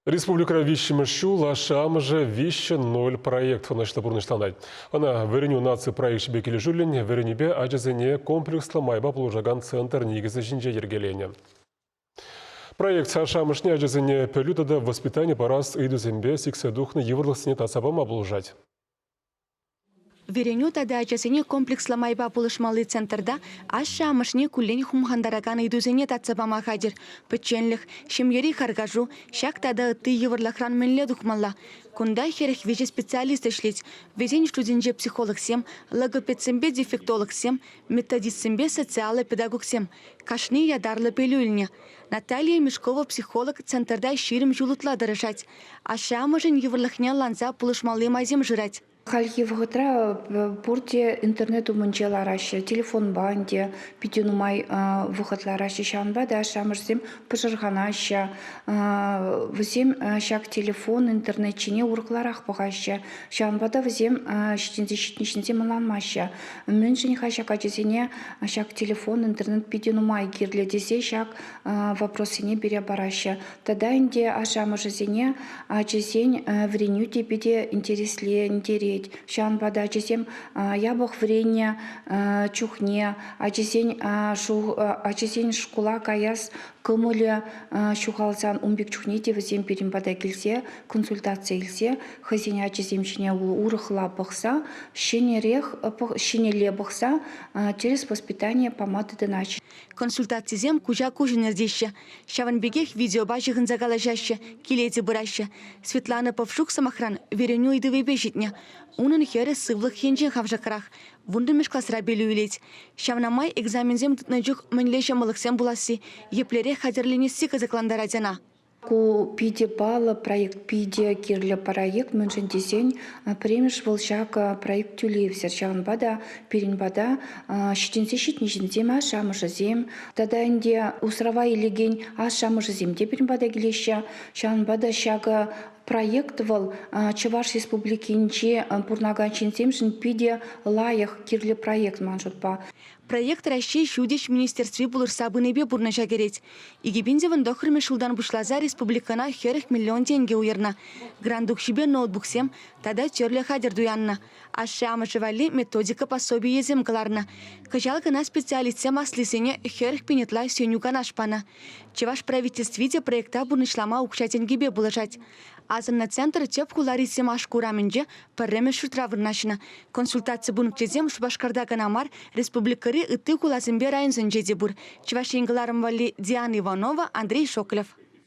Республика вещимышу лашам же вещи 0 проект начала бурныштанай. Она вереню нации проект себе кележулин, веренебе ажазене комплекслы майба положаган центр негізі жинже ергелене. Проект сашамышне ажазене пелютада воспитание парас идузембе сикседухны еврлысыне тасабама обложать. Вереню тада ачасене комплекслы майба полышмалы центрда аша амышне куллен хумхандараган идузене татсабама хадир. Печенлих, шемьери харгажу, шак тада ты еврлахран менле духмалла. Кунда херих веже специалист шлить. Везень студенже психолог сем, логопедсембе дефектолог сем, методистсембе социалы педагог сем. Кашни ядарлы пелюльня. Наталья Мешкова психолог центрда ширим жулутла дорожать. Аша амышен еврлахня ланза полышмалы майзем жрать. Хальки вготра порте интернету манчалараща, телефон банде, питюнумай выходлараща шанба, да шамырсем пожарганаща, взем шак телефон интернет чине уркларах погаща, шанба да взем щитинзе маланмаща, мünшин хаща качесене шак телефон интернет питюнумай кирле десе шак вопросене бере бараща, тогда инде ашамышесене чесень вреню тебе интересле интерес. Шанбада ачесем ябох врене чухне, ачесень школа каяс кымылы шухалсан умбек чухне девізем перембада келсе, консультация келсе, хазине ачесем шине урыхла бықса, шинеле бықса, через воспитание помады дынач. Консультациязем кужа кужинердеща. Шаванбегех видеобажығын загалажаща, келеті бұраща. Светлана Павшук самахран вереню идывы бежитня. Унын хері сывлық хенжен хавжақырах. Вунды мешкласыра белі үйлет. Шавнамай экзамензем тұтнажық мінлеша мылықсен бұласы. Еплере хадерленесі казакландарадяна. Ку пиде бала проект пиде кирле проект мünшен десень премиш волшак проект тюлев серчанбада перенбада щитинсе щитничинзем ашамышызем тада инде усрава илеген ашамышыземде перенбада келеща шанбада шага проект вал Чуваш республикинче пурнаганчинсем жин пиде лаях кирле проект маншутпа. Проект России шудеш министерстве булыр сабынебе бурнажа керет. Игибинзевын дохрыме шулдан бушлаза республикана херых миллион тенге уерна. Грандукшибе ноутбуксем тада терле хадер дуянна. Аша вали методика пособие езем гларна. Кажалкана специалистсем аслисене херых пенетла сенюкан ашпана. Чеваш правительствиде проекта бурнышлама укшатенгебе булажать. Азынна центр теп хуларисем ашкураменже парреме шутравырнашына. Консультация бунукчезем Шубашкарда Ганамар республикари ытты хуласембе районсын жедебур. Чеваш енгіларым вали Диана Иванова, Андрей Шоклев.